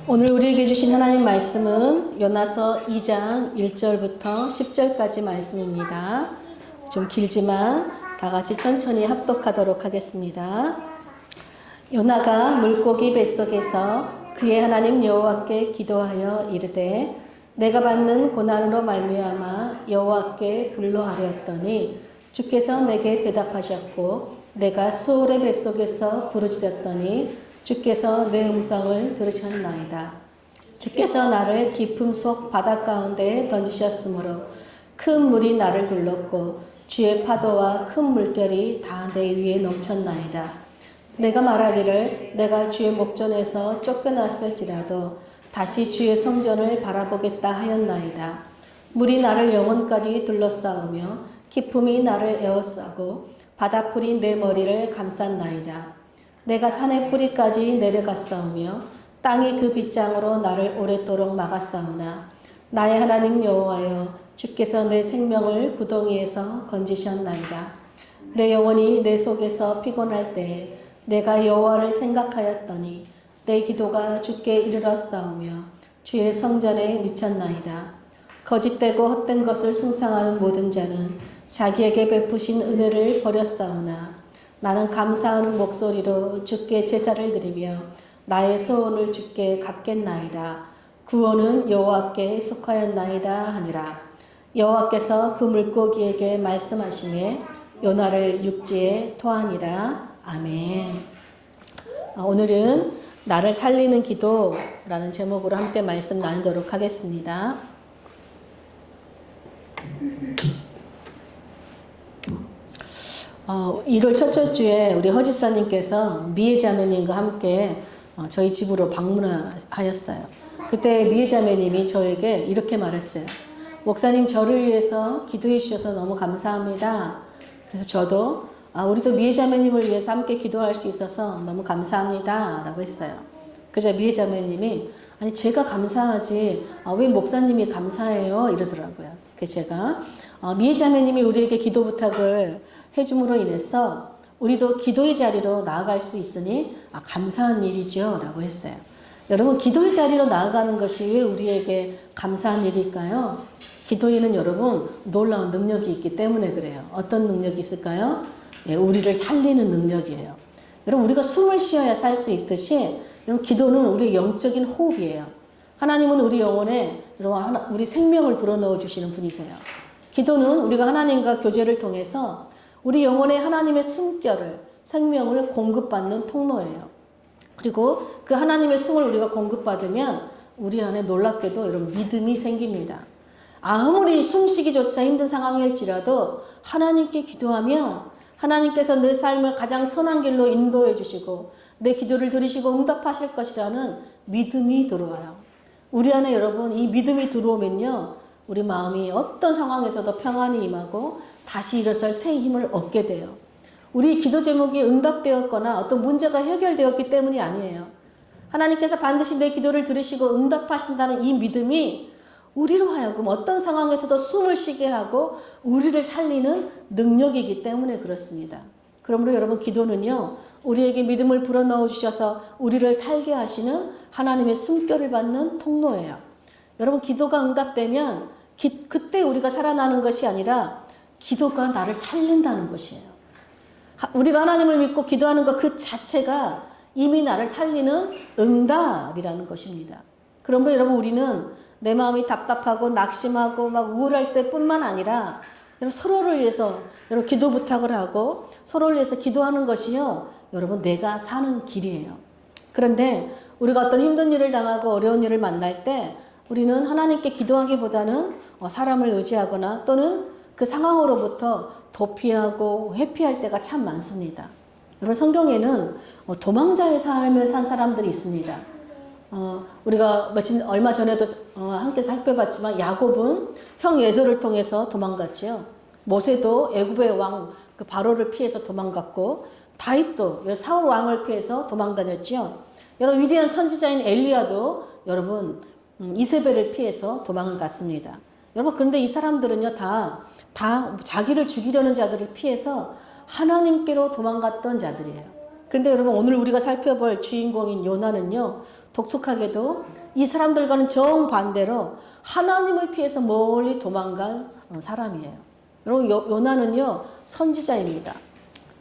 오늘 우리에게 주신 하나님 말씀은 요나서 2장 1절부터 10절까지 말씀입니다. 좀 길지만 다 같이 천천히 합독하도록 하겠습니다. 요나가 물고기 뱃속에서 그의 하나님 여호와께 기도하여 이르되 내가 받는 고난으로 말미암아 여호와께 불러하려었더니 주께서 내게 대답하셨고 내가 수월의 뱃속에서 부르짖었더니 주께서 내 음성을 들으셨나이다. 주께서 나를 깊음 속 바닷 가운데에 던지셨으므로 큰 물이 나를 둘렀고 주의 파도와 큰 물결이 다 내 위에 넘쳤나이다. 내가 말하기를 내가 주의 목전에서 쫓겨났을지라도 다시 주의 성전을 바라보겠다 하였나이다. 물이 나를 영혼까지 둘러싸우며 깊음이 나를 에워싸고 바닷불이 내 머리를 감쌌나이다. 내가 산의 뿌리까지 내려갔사오며 땅이 그 빗장으로 나를 오랫도록 막았사오나 나의 하나님 여호와여 주께서 내 생명을 구덩이에서 건지셨나이다. 내 영혼이 내 속에서 피곤할 때에 내가 여호와를 생각하였더니 내 기도가 주께 이르렀사오며 주의 성전에 미쳤나이다. 거짓되고 헛된 것을 숭상하는 모든 자는 자기에게 베푸신 은혜를 버렸사오나 나는 감사하는 목소리로 주께 제사를 드리며 나의 소원을 주께 갚겠나이다. 구원은 여호와께 속하였나이다 하니라. 여호와께서 그 물고기에게 말씀하시매 요나를 육지에 토하니라. 아멘. 오늘은 나를 살리는 기도라는 제목으로 함께 말씀 나누도록 하겠습니다. 1월 첫째 주에 우리 허지사님께서 미애자매님과 함께 저희 집으로 방문하였어요. 그때 미애자매님이 저에게 이렇게 말했어요. 목사님 저를 위해서 기도해 주셔서 너무 감사합니다. 그래서 저도 우리도 미애자매님을 위해서 함께 기도할 수 있어서 너무 감사합니다 라고 했어요. 그래서 미애자매님이 아니 제가 감사하지 왜 목사님이 감사해요 이러더라고요. 그래서 제가 미애자매님이 우리에게 기도 부탁을 해줌으로 인해서 우리도 기도의 자리로 나아갈 수 있으니 감사한 일이죠 라고 했어요. 여러분 기도의 자리로 나아가는 것이 왜 우리에게 감사한 일일까요? 기도에는 여러분 놀라운 능력이 있기 때문에 그래요. 어떤 능력이 있을까요? 예, 우리를 살리는 능력이에요. 여러분 우리가 숨을 쉬어야 살 수 있듯이 여러분 기도는 우리의 영적인 호흡이에요. 하나님은 우리 영혼에 여러분 우리 생명을 불어넣어 주시는 분이세요. 기도는 우리가 하나님과 교제를 통해서 우리 영혼에 하나님의 숨결을, 생명을 공급받는 통로예요. 그리고 그 하나님의 숨을 우리가 공급받으면 우리 안에 놀랍게도 여러분 믿음이 생깁니다. 아무리 숨쉬기조차 힘든 상황일지라도 하나님께 기도하면 하나님께서 내 삶을 가장 선한 길로 인도해 주시고 내 기도를 들으시고 응답하실 것이라는 믿음이 들어와요. 우리 안에 여러분 이 믿음이 들어오면요. 우리 마음이 어떤 상황에서도 평안이 임하고 다시 일어설 새 힘을 얻게 돼요. 우리 기도 제목이 응답되었거나 어떤 문제가 해결되었기 때문이 아니에요. 하나님께서 반드시 내 기도를 들으시고 응답하신다는 이 믿음이 우리로 하여금 어떤 상황에서도 숨을 쉬게 하고 우리를 살리는 능력이기 때문에 그렇습니다. 그러므로 여러분 기도는요. 우리에게 믿음을 불어넣어 주셔서 우리를 살게 하시는 하나님의 숨결을 받는 통로예요. 여러분 기도가 응답되면 그때 우리가 살아나는 것이 아니라 기도가 나를 살린다는 것이에요. 우리가 하나님을 믿고 기도하는 것 그 자체가 이미 나를 살리는 응답이라는 것입니다. 그러므로 여러분 우리는 내 마음이 답답하고 낙심하고 막 우울할 때뿐만 아니라 여러분 서로를 위해서 여러분 기도 부탁을 하고 서로를 위해서 기도하는 것이요. 여러분 내가 사는 길이에요. 그런데 우리가 어떤 힘든 일을 당하고 어려운 일을 만날 때 우리는 하나님께 기도하기보다는 사람을 의지하거나 또는 그 상황으로부터 도피하고 회피할 때가 참 많습니다. 여러분 성경에는 도망자의 삶을 산 사람들이 있습니다. 우리가 얼마 전에도 함께 살펴봤지만 야곱은 형 에서를 통해서 도망갔지요. 모세도 애굽의 왕 그 바로를 피해서 도망갔고 다윗도 사울 왕을 피해서 도망다녔지요. 여러분 위대한 선지자인 엘리야도 여러분 이세벨을 피해서 도망을 갔습니다. 여러분 그런데 이 사람들은요 다 자기를 죽이려는 자들을 피해서 하나님께로 도망갔던 자들이에요. 그런데 여러분 오늘 우리가 살펴볼 주인공인 요나는요 독특하게도 이 사람들과는 정반대로 하나님을 피해서 멀리 도망간 사람이에요. 여러분 요나는요 선지자입니다.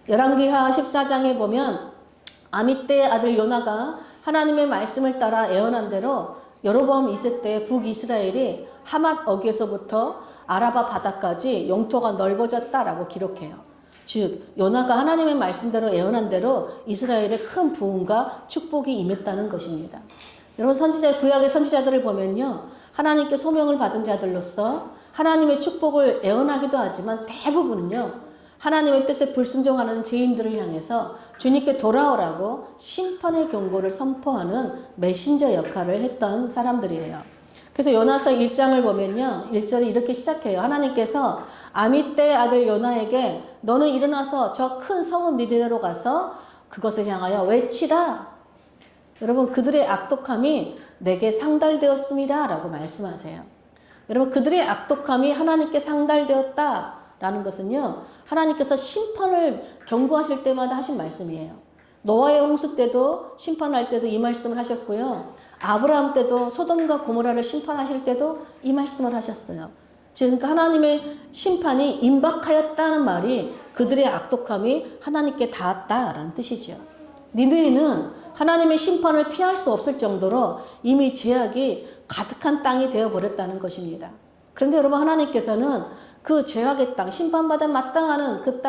열왕기하 14장에 보면 아미떼의 아들 요나가 하나님의 말씀을 따라 애원한 대로 여로보암 2세 때 북이스라엘이 하맛 어귀에서부터 아라바 바다까지 영토가 넓어졌다라고 기록해요. 즉 요나가 하나님의 말씀대로 애원한 대로 이스라엘에 큰 부흥과 축복이 임했다는 것입니다. 여러분 구약의 선지자들을 보면요 하나님께 소명을 받은 자들로서 하나님의 축복을 애원하기도 하지만 대부분은요 하나님의 뜻에 불순종하는 죄인들을 향해서 주님께 돌아오라고 심판의 경고를 선포하는 메신저 역할을 했던 사람들이에요. 그래서 요나서 1장을 보면요 1절이 이렇게 시작해요. 하나님께서 아미떼의 아들 요나에게 너는 일어나서 저 큰 성읍 니느웨로 가서 그것을 향하여 외치라. 여러분 그들의 악독함이 내게 상달되었습니다 라고 말씀하세요. 여러분 그들의 악독함이 하나님께 상달되었다 라는 것은요 하나님께서 심판을 경고하실 때마다 하신 말씀이에요. 노아의 홍수 때도 심판할 때도 이 말씀을 하셨고요. 아브라함 때도 소돔과 고모라를 심판하실 때도 이 말씀을 하셨어요. 그러니까 하나님의 심판이 임박하였다는 말이 그들의 악독함이 하나님께 닿았다라는 뜻이죠. 니느웨는 하나님의 심판을 피할 수 없을 정도로 이미 죄악이 가득한 땅이 되어버렸다는 것입니다. 그런데 여러분 하나님께서는 그 죄악의 땅, 심판받아 마땅하는 그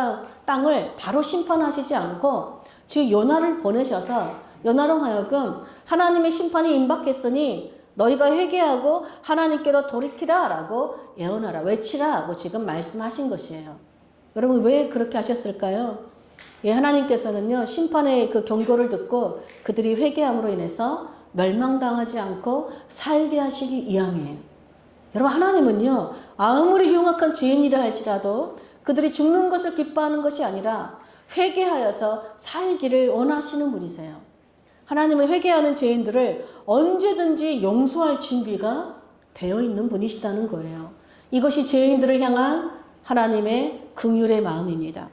땅을 바로 심판하시지 않고 즉 요나를 보내셔서 요나로 하여금 하나님의 심판이 임박했으니 너희가 회개하고 하나님께로 돌이키라 라고 예언하라, 외치라 하고 지금 말씀하신 것이에요. 여러분 왜 그렇게 하셨을까요? 예, 하나님께서는요 심판의 그 경고를 듣고 그들이 회개함으로 인해서 멸망당하지 않고 살게 하시기 위함이에요. 여러분 하나님은요 아무리 흉악한 죄인이라 할지라도 그들이 죽는 것을 기뻐하는 것이 아니라 회개하여서 살기를 원하시는 분이세요. 하나님은 회개하는 죄인들을 언제든지 용서할 준비가 되어 있는 분이시다는 거예요. 이것이 죄인들을 향한 하나님의 긍휼의 마음입니다.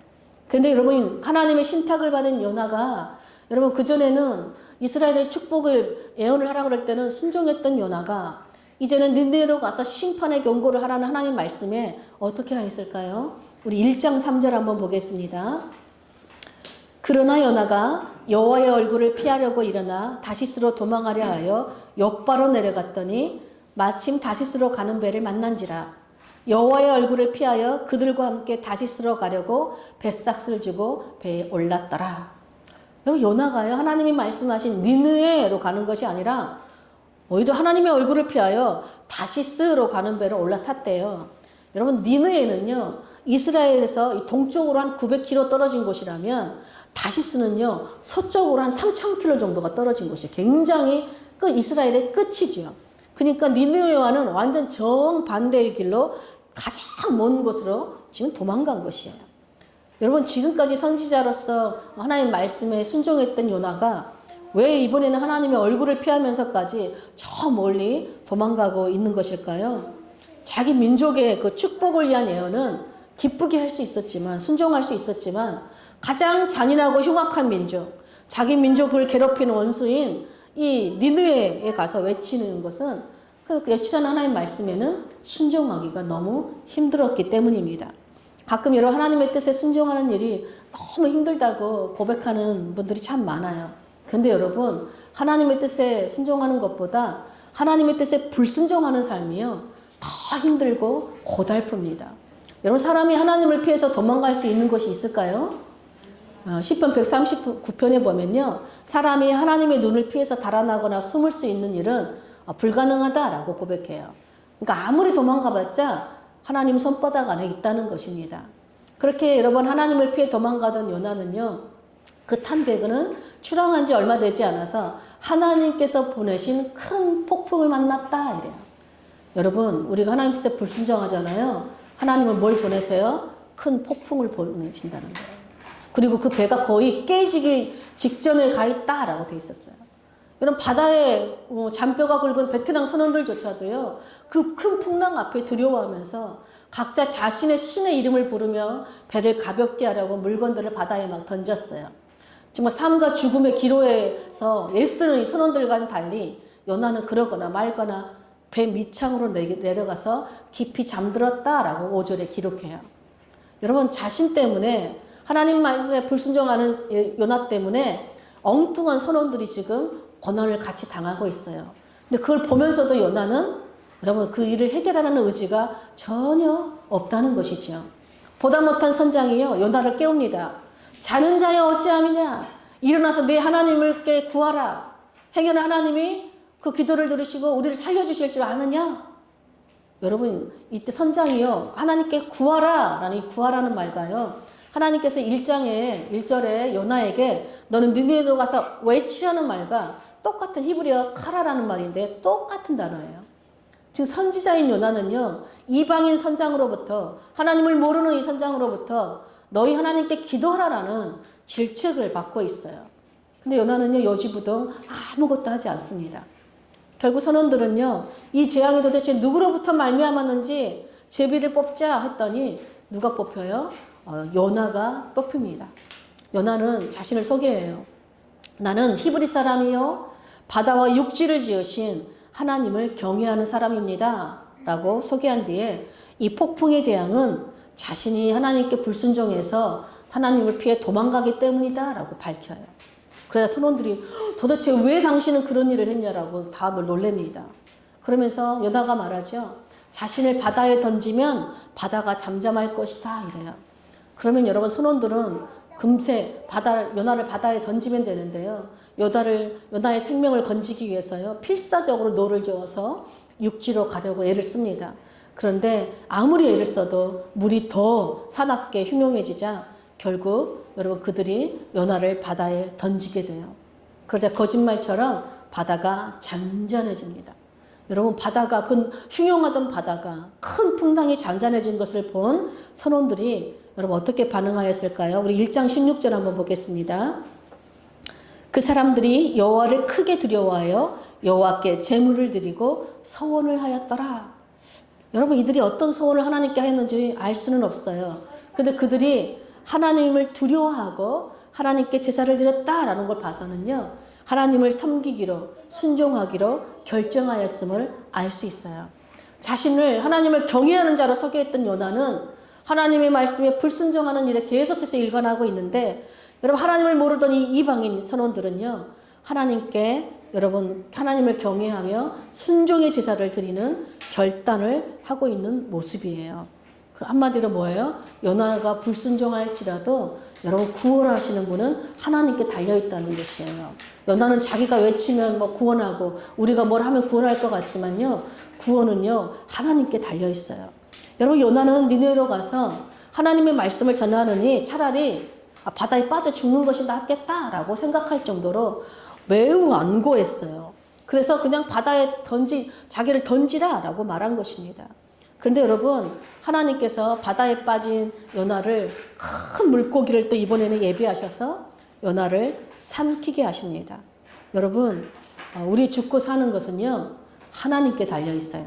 그런데 여러분 하나님의 신탁을 받은 요나가 여러분 그전에는 이스라엘의 축복을 예언을 하라고 그럴 때는 순종했던 요나가 이제는 니느웨로 가서 심판의 경고를 하라는 하나님 말씀에 어떻게 하였을까요? 우리 1장 3절 한번 보겠습니다. 그러나 요나가 여호와의 얼굴을 피하려고 일어나 다시스로 도망하려 하여 욥바로 내려갔더니 마침 다시스로 가는 배를 만난지라. 여호와의 얼굴을 피하여 그들과 함께 다시스로 가려고 뱃삭을 주고 배에 올랐더라. 여러분 요나가요 하나님이 말씀하신 니느웨로 가는 것이 아니라 오히려 하나님의 얼굴을 피하여 다시스로 가는 배로 올라탔대요. 여러분 니느웨는요 이스라엘에서 동쪽으로 한 900km 떨어진 곳이라면 다시스는요 서쪽으로 한 3000km 정도가 떨어진 곳이에요. 굉장히 이스라엘의 끝이죠. 그러니까 니느웨와는 완전 정반대의 길로 가장 먼 곳으로 지금 도망간 것이에요. 여러분 지금까지 선지자로서 하나님 말씀에 순종했던 요나가 왜 이번에는 하나님의 얼굴을 피하면서까지 저 멀리 도망가고 있는 것일까요? 자기 민족의 그 축복을 위한 예언은 기쁘게 할 수 있었지만 순종할 수 있었지만 가장 잔인하고 흉악한 민족, 자기 민족을 괴롭히는 원수인 이 니느웨에 가서 외치는 것은 그 외치자는 하나님 말씀에는 순종하기가 너무 힘들었기 때문입니다. 가끔 여러분 하나님의 뜻에 순종하는 일이 너무 힘들다고 고백하는 분들이 참 많아요. 그런데 여러분 하나님의 뜻에 순종하는 것보다 하나님의 뜻에 불순종하는 삶이요 더 힘들고 고달픕니다. 여러분 사람이 하나님을 피해서 도망갈 수 있는 것이 있을까요? 시편 139편에 보면요 사람이 하나님의 눈을 피해서 달아나거나 숨을 수 있는 일은 불가능하다라고 고백해요. 그러니까 아무리 도망가봤자 하나님 손바닥 안에 있다는 것입니다. 그렇게 여러분 하나님을 피해 도망가던 요나는요 그 탄 배는 출항한 지 얼마 되지 않아서 하나님께서 보내신 큰 폭풍을 만났다 이래요. 여러분 우리가 하나님 뜻에 불순종하잖아요. 하나님은 뭘 보내세요? 큰 폭풍을 보내신다는 거예요. 그리고 그 배가 거의 깨지기 직전에 가 있다라고 돼 있었어요. 여러분 바다에 잔뼈가 굵은 베트남 선원들조차도요 그 큰 풍랑 앞에 두려워하면서 각자 자신의 신의 이름을 부르며 배를 가볍게 하려고 물건들을 바다에 막 던졌어요. 정말 삶과 죽음의 기로에서 애쓰는 이 선원들과는 달리 요나는 그러거나 말거나 배 밑창으로 내려가서 깊이 잠들었다라고 5절에 기록해요. 여러분, 자신 때문에 하나님 말씀에 불순종하는 요나 때문에 엉뚱한 선원들이 지금 고난을 같이 당하고 있어요. 근데 그걸 보면서도 요나는 여러분 그 일을 해결하는 의지가 전혀 없다는 것이죠. 보다 못한 선장이요 요나를 깨웁니다. 자는 자여 어찌함이냐, 일어나서 내 하나님을 구하라. 행여나 하나님이 그 기도를 들으시고 우리를 살려주실 줄 아느냐. 여러분, 이때 선장이요 하나님께 구하라 라는 이 구하라는 말과요, 하나님께서 1절에 요나에게 너는 니네로 가서 외치라는 말과 똑같은 히브리어 카라라는 말인데 똑같은 단어예요. 지금 선지자인 요나는요 이방인 선장으로부터, 하나님을 모르는 이 선장으로부터 너희 하나님께 기도하라라는 질책을 받고 있어요. 근데 요나는요 요지부동 아무것도 하지 않습니다. 결국 선원들은요 이 재앙이 도대체 누구로부터 말미암았는지 제비를 뽑자 했더니 누가 뽑혀요? 요나가 뽑힙니다. 요나는 자신을 소개해요. 나는 히브리 사람이요 바다와 육지를 지으신 하나님을 경외하는 사람입니다 라고 소개한 뒤에 이 폭풍의 재앙은 자신이 하나님께 불순종해서 하나님을 피해 도망가기 때문이다 라고 밝혀요. 그래서 선원들이 도대체 왜 당신은 그런 일을 했냐라고 다 놀랍니다. 그러면서 요나가 말하죠. 자신을 바다에 던지면 바다가 잠잠할 것이다 이래요. 그러면 여러분 선원들은 금세 요나를 바다에 던지면 되는데요. 요나의 생명을 건지기 위해서요. 필사적으로 노를 저어서 육지로 가려고 애를 씁니다. 그런데 아무리 애를 써도 물이 더 사납게 흉흉해지자 결국 여러분 그들이 요나를 바다에 던지게 돼요. 그러자 거짓말처럼 바다가 잔잔해집니다. 여러분 바다가 그 흉흉하던 바다가 큰 풍랑이 잔잔해진 것을 본 선원들이 여러분 어떻게 반응하였을까요? 우리 1장 16절 한번 보겠습니다. 그 사람들이 여호와를 크게 두려워하여 여호와께 제물을 드리고 서원을 하였더라. 여러분 이들이 어떤 서원을 하나님께 하였는지 알 수는 없어요. 근데 그들이 하나님을 두려워하고 하나님께 제사를 드렸다라는 걸 봐서는요. 하나님을 섬기기로 순종하기로 결정하였음을 알 수 있어요. 자신을 하나님을 경외하는 자로 소개했던 요나는 하나님의 말씀에 불순종하는 일에 계속해서 일관하고 있는데 여러분 하나님을 모르던 이 이방인 선원들은요. 하나님께 여러분 하나님을 경외하며 순종의 제사를 드리는 결단을 하고 있는 모습이에요. 한마디로 뭐예요? 요나가 불순종할지라도 여러분 구원하시는 분은 하나님께 달려있다는 것이에요. 요나는 자기가 외치면 구원하고 우리가 뭘 하면 구원할 것 같지만요. 구원은요 하나님께 달려있어요. 여러분 요나는 니느웨로 가서 하나님의 말씀을 전하느니 차라리 바다에 빠져 죽는 것이 낫겠다라고 생각할 정도로 매우 완고했어요. 그래서 그냥 바다에 자기를 던지라라고 말한 것입니다. 그런데 여러분 하나님께서 바다에 빠진 요나를 큰 물고기를 또 이번에는 예비하셔서 요나를 삼키게 하십니다. 여러분 우리 죽고 사는 것은요 하나님께 달려 있어요.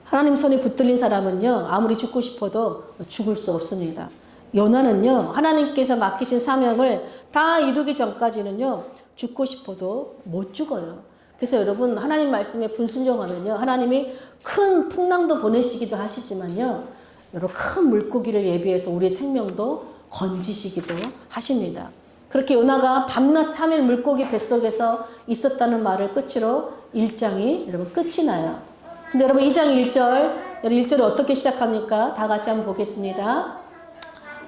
하나님 손에 붙들린 사람은요 아무리 죽고 싶어도 죽을 수 없습니다. 요나는요 하나님께서 맡기신 사명을 다 이루기 전까지는요 죽고 싶어도 못 죽어요. 그래서 여러분 하나님 말씀에 불순종하면요 하나님이 큰 풍랑도 보내시기도 하시지만요 여러분 큰 물고기를 예비해서 우리의 생명도 건지시기도 하십니다. 그렇게 요나가 밤낮 3일 물고기 뱃속에서 있었다는 말을 끝으로 1장이 여러분 끝이 나요. 근데 여러분 2장 1절 1절이 어떻게 시작합니까? 다 같이 한번 보겠습니다.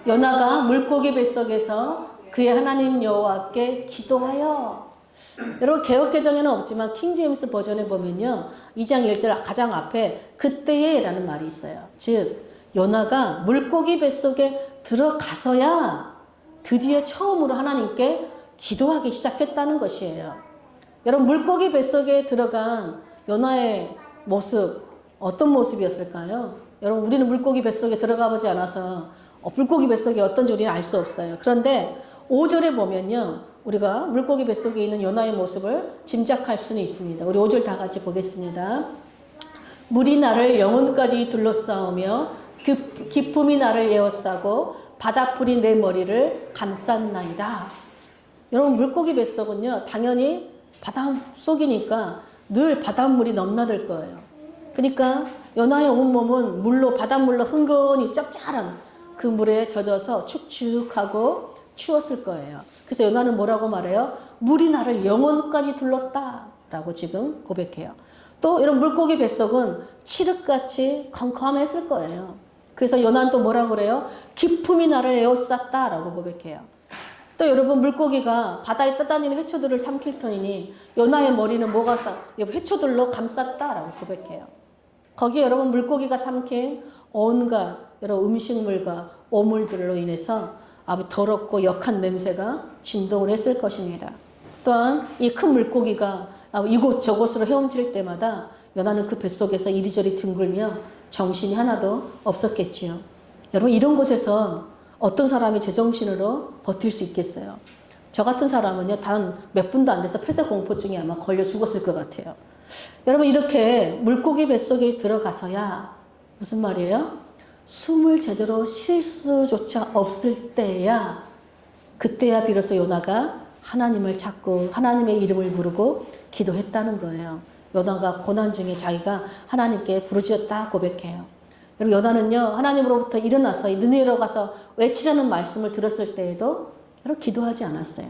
요나가 물고기 뱃속에서 그의 하나님 여호와께 기도하여. 여러분 개역개정에는 없지만 킹제임스 버전에 보면요 2장 1절 가장 앞에 그때에 라는 말이 있어요. 즉 요나가 물고기 뱃속에 들어가서야 드디어 처음으로 하나님께 기도하기 시작했다는 것이에요. 여러분 물고기 뱃속에 들어간 요나의 모습 어떤 모습이었을까요? 여러분 우리는 물고기 뱃속에 들어가 보지 않아서 물고기 뱃속에 어떤 조리는 알 수 없어요. 그런데 5절에 보면요 우리가 물고기 뱃속에 있는 요나의 모습을 짐작할 수는 있습니다. 우리 5절 다 같이 보겠습니다. 물이 나를 영혼까지 둘러싸우며 기품이 나를 에워싸고 바닷불이 내 머리를 감쌌나이다. 여러분 물고기 뱃속은요 당연히 바닷속이니까 늘 바닷물이 넘나들 거예요. 그러니까 요나의 온몸은 물로 바닷물로 흥건히 짭짤한 그 물에 젖어서 축축하고 추웠을 거예요. 그래서 요나는 뭐라고 말해요? 물이 나를 영혼까지 둘렀다 라고 지금 고백해요. 또 이런 물고기 뱃속은 칠흑같이 컴컴했을 거예요. 그래서 요나는 또 뭐라고 그래요? 기품이 나를 에워쌌다 라고 고백해요. 또 여러분 물고기가 바다에 떠다니는 해초들을 삼킬 터이니 요나의 머리는 뭐가 해초들로 감쌌다라고 고백해요. 거기에 여러분 물고기가 삼킨 온갖 여러 음식물과 오물들로 인해서 아주 더럽고 역한 냄새가 진동을 했을 것입니다. 또한 이 큰 물고기가 이곳저곳으로 헤엄칠 때마다 요나는 그 뱃속에서 이리저리 뒹굴며 정신이 하나도 없었겠지요. 여러분 이런 곳에서 어떤 사람이 제정신으로 버틸 수 있겠어요? 저 같은 사람은요 단 몇 분도 안 돼서 폐쇄공포증에 아마 걸려 죽었을 것 같아요. 여러분 이렇게 물고기 뱃속에 들어가서야 무슨 말이에요? 숨을 제대로 쉴 수조차 없을 때야 그때야 비로소 요나가 하나님을 찾고 하나님의 이름을 부르고 기도했다는 거예요. 요나가 고난 중에 자기가 하나님께 부르짖었다 고백해요. 여러분 요나는요 하나님으로부터 일어나서 느네로 가서 외치라는 말씀을 들었을 때에도 여러분 기도하지 않았어요.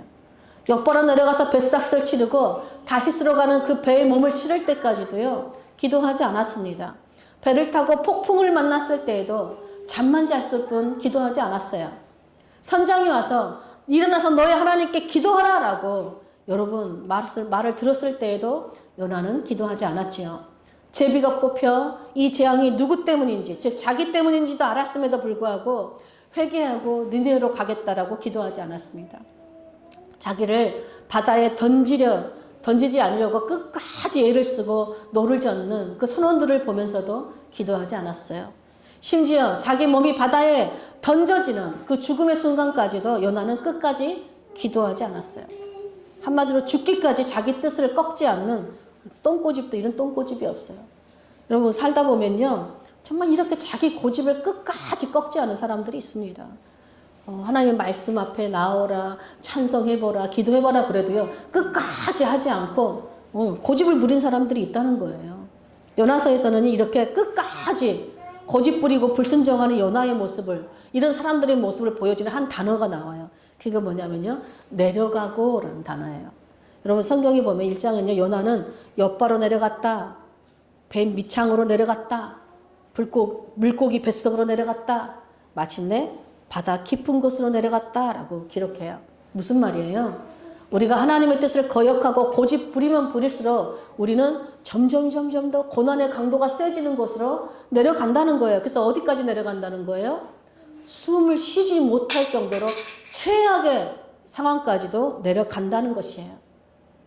옆바로 내려가서 뱃삭을 치르고 다시스로 가는 그 배에 몸을 실을 때까지도요 기도하지 않았습니다. 배를 타고 폭풍을 만났을 때에도 잠만 잤을 뿐 기도하지 않았어요. 선장이 와서 일어나서 너희 하나님께 기도하라 라고 여러분 말을 들었을 때에도 요나는 기도하지 않았지요. 제비가 뽑혀 이 재앙이 누구 때문인지 즉 자기 때문인지도 알았음에도 불구하고 회개하고 니네로 가겠다라고 기도하지 않았습니다. 자기를 바다에 던지지 않으려고 끝까지 애를 쓰고 노를 젓는 그 선원들을 보면서도 기도하지 않았어요. 심지어 자기 몸이 바다에 던져지는 그 죽음의 순간까지도 요나는 끝까지 기도하지 않았어요. 한마디로 죽기까지 자기 뜻을 꺾지 않는 똥꼬집도 이런 똥꼬집이 없어요. 여러분 살다 보면요 정말 이렇게 자기 고집을 끝까지 꺾지 않은 사람들이 있습니다. 하나님의 말씀 앞에 나오라 찬송해보라 기도해보라 그래도요 끝까지 하지 않고 고집을 부린 사람들이 있다는 거예요. 요나서에서는 이렇게 끝까지 고집 부리고 불순종하는 요나의 모습을 이런 사람들의 모습을 보여주는 한 단어가 나와요. 그게 뭐냐면요 내려가고 라는 단어예요. 여러분 성경에 보면 1장은요 요나는 옆바로 내려갔다 배 밑창으로 내려갔다 물고기 뱃속으로 내려갔다 마침내 바다 깊은 곳으로 내려갔다라고 기록해요. 무슨 말이에요? 우리가 하나님의 뜻을 거역하고 고집 부리면 부릴수록 우리는 점점 더 고난의 강도가 세지는 곳으로 내려간다는 거예요. 그래서 어디까지 내려간다는 거예요? 숨을 쉬지 못할 정도로 최악의 상황까지도 내려간다는 것이에요.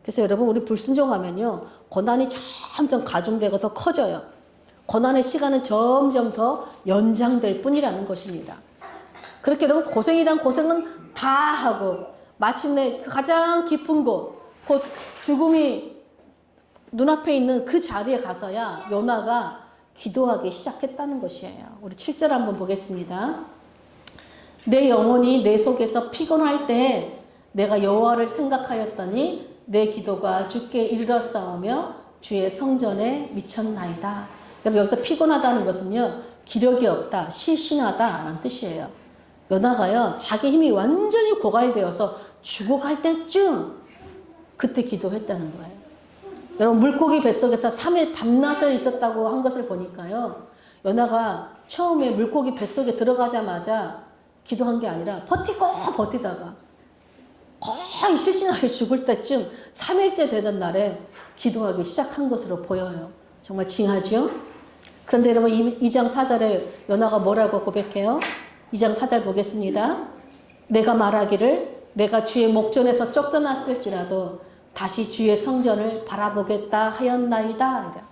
그래서 여러분 우리 불순종하면요 고난이 점점 가중되고 더 커져요. 고난의 시간은 점점 더 연장될 뿐이라는 것입니다. 그렇게 여러분 고생이란 고생은 다 하고 마침내 그 가장 깊은 곳, 곧 죽음이 눈앞에 있는 그 자리에 가서야 요나가 기도하기 시작했다는 것이에요. 우리 7절 한번 보겠습니다. 내 영혼이 내 속에서 피곤할 때 내가 여호와를 생각하였더니 내 기도가 주께 이르렀사오며 주의 성전에 미쳤나이다. 여러분 여기서 피곤하다는 것은요 기력이 없다, 실신하다라는 뜻이에요. 요나가요 자기 힘이 완전히 고갈되어서 죽어갈 때쯤 그때 기도했다는 거예요. 여러분 물고기 뱃속에서 3일 밤낮을 있었다고 한 것을 보니까요 요나가 처음에 물고기 뱃속에 들어가자마자 기도한 게 아니라 버티다가 거의 실신하게 죽을 때쯤 3일째 되던 날에 기도하기 시작한 것으로 보여요. 정말 징하죠? 그런데 여러분 2장 4절에 요나가 뭐라고 고백해요? 2장 4절 보겠습니다. 내가 말하기를 내가 주의 목전에서 쫓겨났을지라도 다시 주의 성전을 바라보겠다 하였나이다.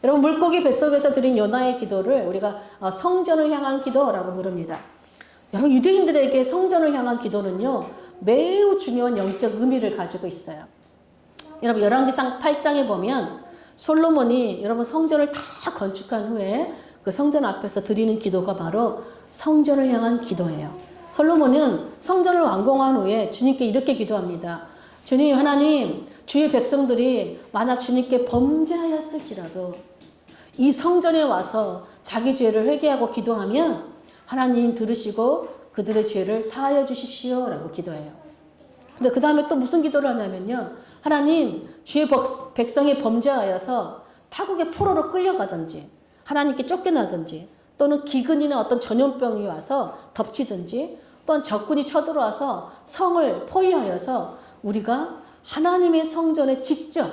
여러분 물고기 뱃속에서 드린 요나의 기도를 우리가 성전을 향한 기도라고 부릅니다. 여러분 유대인들에게 성전을 향한 기도는요 매우 중요한 영적 의미를 가지고 있어요. 여러분 열왕기상 8장에 보면 솔로몬이 여러분 성전을 다 건축한 후에 그 성전 앞에서 드리는 기도가 바로 성전을 향한 기도예요. 솔로몬은 성전을 완공한 후에 주님께 이렇게 기도합니다. 주님, 하나님, 주의 백성들이 만약 주님께 범죄하였을지라도 이 성전에 와서 자기 죄를 회개하고 기도하면 하나님 들으시고 그들의 죄를 사하여 주십시오 라고 기도해요. 근데 그 다음에 또 무슨 기도를 하냐면요. 하나님, 주의 백성이 범죄하여서 타국의 포로로 끌려가든지 하나님께 쫓겨나든지 또는 기근이나 어떤 전염병이 와서 덮치든지 또한 적군이 쳐들어와서 성을 포위하여서 우리가 하나님의 성전에 직접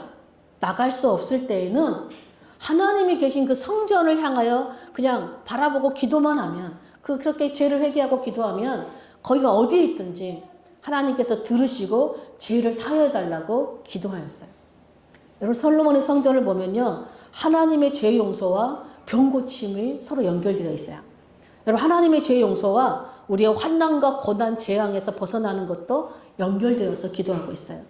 나갈 수 없을 때에는 하나님이 계신 그 성전을 향하여 그냥 바라보고 기도만 하면 그렇게 죄를 회개하고 기도하면 거기가 어디에 있든지 하나님께서 들으시고 죄를 사하여 달라고 기도하였어요. 여러분 솔로몬의 성전을 보면요. 하나님의 죄 용서와 병 고침이 서로 연결되어 있어요. 여러분 하나님의 죄 용서와 우리의 환난과 고난 재앙에서 벗어나는 것도 연결되어서 기도하고 있어요.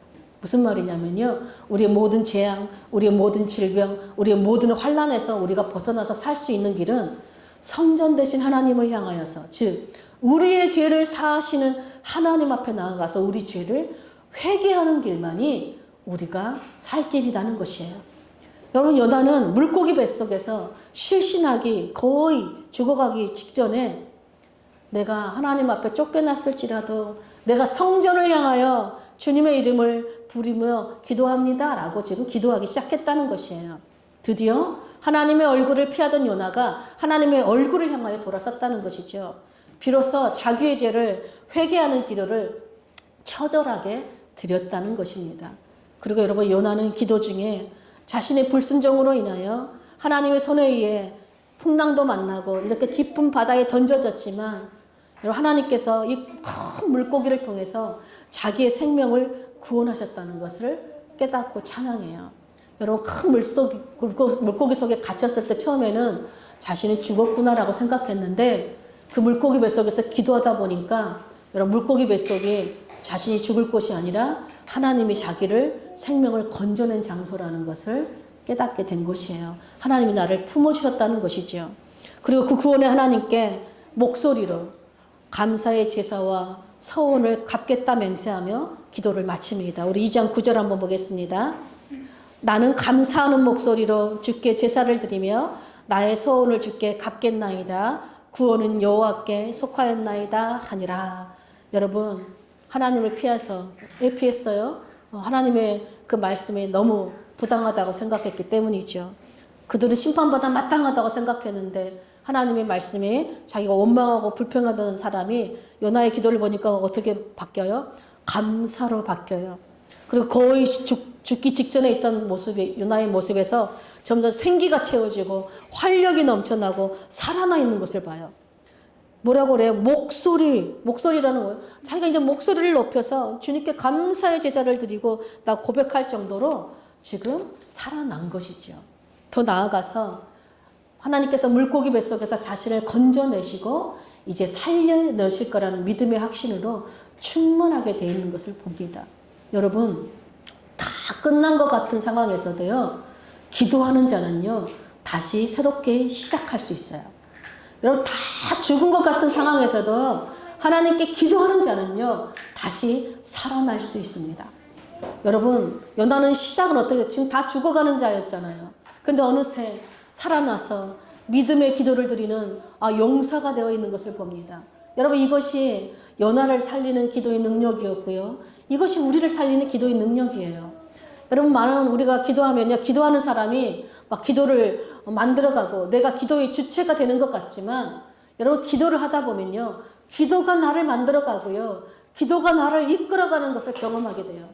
무슨 말이냐면요. 우리의 모든 재앙, 우리의 모든 질병, 우리의 모든 환난에서 우리가 벗어나서 살 수 있는 길은 성전 되신 하나님을 향하여서 즉 우리의 죄를 사하시는 하나님 앞에 나아가서 우리 죄를 회개하는 길만이 우리가 살 길이라는 것이에요. 여러분 요나는 물고기 뱃속에서 실신하기 거의 죽어가기 직전에 내가 하나님 앞에 쫓겨났을지라도 내가 성전을 향하여 주님의 이름을 부르며 기도합니다 라고 지금 기도하기 시작했다는 것이에요. 드디어 하나님의 얼굴을 피하던 요나가 하나님의 얼굴을 향하여 돌아섰다는 것이죠. 비로소 자기의 죄를 회개하는 기도를 처절하게 드렸다는 것입니다. 그리고 여러분 요나는 기도 중에 자신의 불순종으로 인하여 하나님의 손에 의해 풍랑도 만나고 이렇게 깊은 바다에 던져졌지만 하나님께서 이 큰 물고기를 통해서 자기의 생명을 구원하셨다는 것을 깨닫고 찬양해요. 여러분 큰 물고기 속에 갇혔을 때 처음에는 자신이 죽었구나라고 생각했는데 그 물고기 뱃속에서 기도하다 보니까 여러분 물고기 뱃속이 자신이 죽을 곳이 아니라 하나님이 자기를 생명을 건져낸 장소라는 것을 깨닫게 된 것이에요. 하나님이 나를 품어주셨다는 것이죠. 그리고 그 구원의 하나님께 목소리로 감사의 제사와 서원을 갚겠다 맹세하며 기도를 마칩니다. 우리 2장 9절 한번 보겠습니다. 나는 감사하는 목소리로 주께 제사를 드리며 나의 서원을 주께 갚겠나이다. 구원은 여호와께 속하였나이다 하니라. 여러분 하나님을 왜 피했어요? 하나님의 그 말씀이 너무 부당하다고 생각했기 때문이죠. 그들은 심판받아 마땅하다고 생각했는데 하나님의 말씀이 자기가 원망하고 불평하던 사람이 요나의 기도를 보니까 어떻게 바뀌어요? 감사로 바뀌어요. 그리고 거의 죽기 직전에 있던 모습이 요나의 모습에서 점점 생기가 채워지고 활력이 넘쳐나고 살아나 있는 것을 봐요. 뭐라고 그래요? 목소리라는 거예요. 자기가 이제 목소리를 높여서 주님께 감사의 제사를 드리고 나 고백할 정도로 지금 살아난 것이죠. 더 나아가서 하나님께서 물고기 뱃속에서 자신을 건져내시고 이제 살려내실 거라는 믿음의 확신으로 충만하게 되어 있는 것을 봅니다. 여러분 다 끝난 것 같은 상황에서도요. 기도하는 자는요. 다시 새롭게 시작할 수 있어요. 여러분 다 죽은 것 같은 상황에서도 하나님께 기도하는 자는요. 다시 살아날 수 있습니다. 여러분 요나는 시작은 어떻게 지금 다 죽어가는 자였잖아요. 근데 어느새 살아나서 믿음의 기도를 드리는 용사가 되어 있는 것을 봅니다. 여러분 이것이 요나를 살리는 기도의 능력이었고요. 이것이 우리를 살리는 기도의 능력이에요. 여러분 많은 우리가 기도하면요. 기도하는 사람이 막 기도를 만들어가고 내가 기도의 주체가 되는 것 같지만 여러분 기도를 하다 보면요. 기도가 나를 만들어가고요. 기도가 나를 이끌어가는 것을 경험하게 돼요.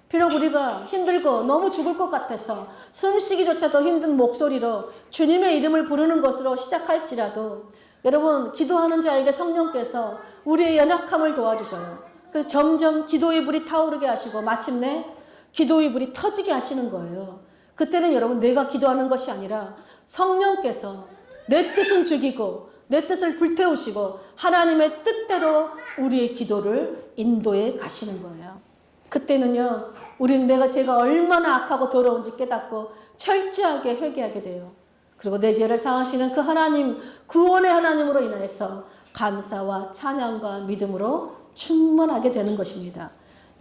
비록 우리가 힘들고 너무 죽을 것 같아서 숨쉬기조차도 힘든 목소리로 주님의 이름을 부르는 것으로 시작할지라도 여러분 기도하는 자에게 성령께서 우리의 연약함을 도와주셔요. 그래서 점점 기도의 불이 타오르게 하시고 마침내 기도의 불이 터지게 하시는 거예요. 그때는 여러분 내가 기도하는 것이 아니라 성령께서 내 뜻은 죽이고 내 뜻을 불태우시고 하나님의 뜻대로 우리의 기도를 인도해 가시는 거예요. 그때는요, 우리는 제가 얼마나 악하고 더러운지 깨닫고 철저하게 회개하게 돼요. 그리고 내 죄를 사하시는 그 하나님, 구원의 하나님으로 인해서 감사와 찬양과 믿음으로 충만하게 되는 것입니다.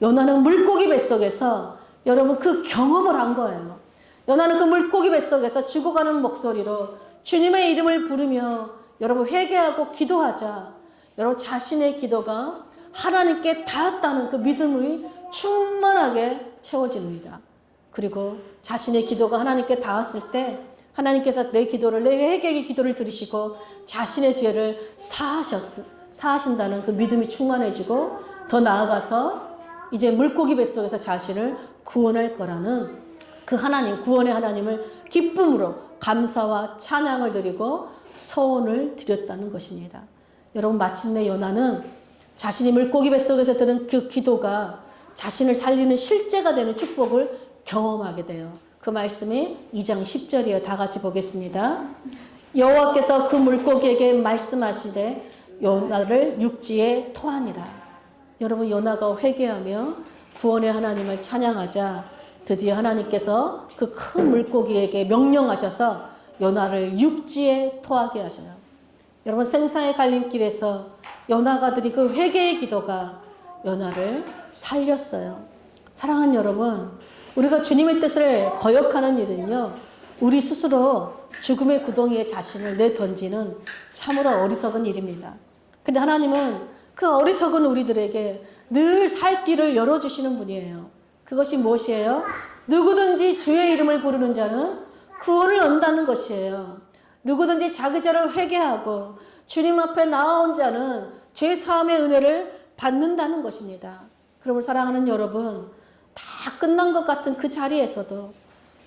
요나는 물고기 뱃속에서 여러분 그 경험을 한 거예요. 요나는 그 물고기 뱃속에서 죽어가는 목소리로 주님의 이름을 부르며 여러분 회개하고 기도하자. 여러분 자신의 기도가 하나님께 닿았다는 그 믿음이 충만하게 채워집니다. 그리고 자신의 기도가 하나님께 닿았을 때 하나님께서 내 기도를, 내 회개의 기도를 들으시고 자신의 죄를 사하신다는 그 믿음이 충만해지고 더 나아가서 이제 물고기 뱃속에서 자신을 구원할 거라는 그 하나님, 구원의 하나님을 기쁨으로 감사와 찬양을 드리고 서원을 드렸다는 것입니다. 여러분 마침내 요나는 자신이 물고기 뱃속에서 들은 그 기도가 자신을 살리는 실제가 되는 축복을 경험하게 돼요. 그 말씀이 2장 10절이에요. 다 같이 보겠습니다. 여호와께서 그 물고기에게 말씀하시되 요나를 육지에 토하니라. 여러분 요나가 회개하며 구원의 하나님을 찬양하자 드디어 하나님께서 그 큰 물고기에게 명령하셔서 요나를 육지에 토하게 하셔요. 여러분 생사의 갈림길에서 요나가 드린 그 회개의 기도가 요나를 살렸어요. 사랑하는 여러분, 우리가 주님의 뜻을 거역하는 일은요, 우리 스스로 죽음의 구덩이에 자신을 내던지는 참으로 어리석은 일입니다. 근데 하나님은 그 어리석은 우리들에게 늘 살 길을 열어주시는 분이에요. 그것이 무엇이에요? 누구든지 주의 이름을 부르는 자는 구원을 얻는다는 것이에요. 누구든지 자기 죄를 회개하고 주님 앞에 나아온 자는 죄 사함의 은혜를 받는다는 것입니다. 그러므로 사랑하는 여러분, 다 끝난 것 같은 그 자리에서도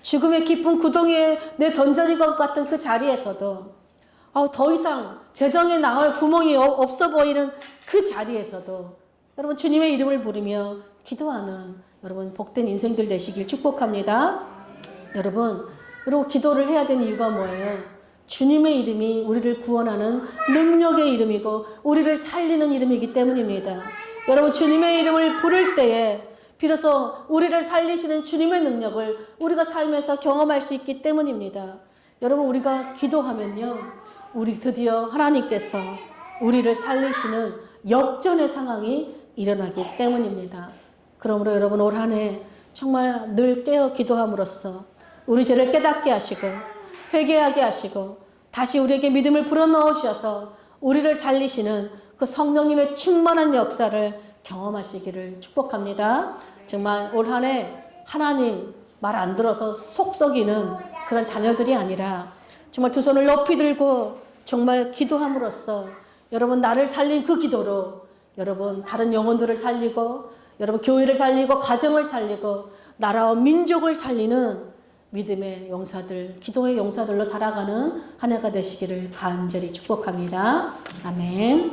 죽음의 깊은 구덩이에 내 던져진 것 같은 그 자리에서도 더 이상 재정에 나올 구멍이 없어 보이는 그 자리에서도 여러분 주님의 이름을 부르며 기도하는 여러분 복된 인생들 되시길 축복합니다. 여러분 기도를 해야 되는 이유가 뭐예요? 주님의 이름이 우리를 구원하는 능력의 이름이고 우리를 살리는 이름이기 때문입니다. 여러분 주님의 이름을 부를 때에 비로소 우리를 살리시는 주님의 능력을 우리가 삶에서 경험할 수 있기 때문입니다. 여러분 우리가 기도하면요, 우리 드디어 하나님께서 우리를 살리시는 역전의 상황이 일어나기 때문입니다. 그러므로 여러분 올 한 해 정말 늘 깨어 기도함으로써 우리 죄를 깨닫게 하시고 회개하게 하시고 다시 우리에게 믿음을 불어넣으셔서 우리를 살리시는 그 성령님의 충만한 역사를 경험하시기를 축복합니다. 정말 올 한 해 하나님 말 안 들어서 속 썩이는 그런 자녀들이 아니라 정말 두 손을 높이 들고 정말 기도함으로써 여러분 나를 살린 그 기도로 여러분 다른 영혼들을 살리고 여러분 교회를 살리고 가정을 살리고 나라와 민족을 살리는 믿음의 용사들, 기도의 용사들로 살아가는 한 해가 되시기를 간절히 축복합니다. 아멘.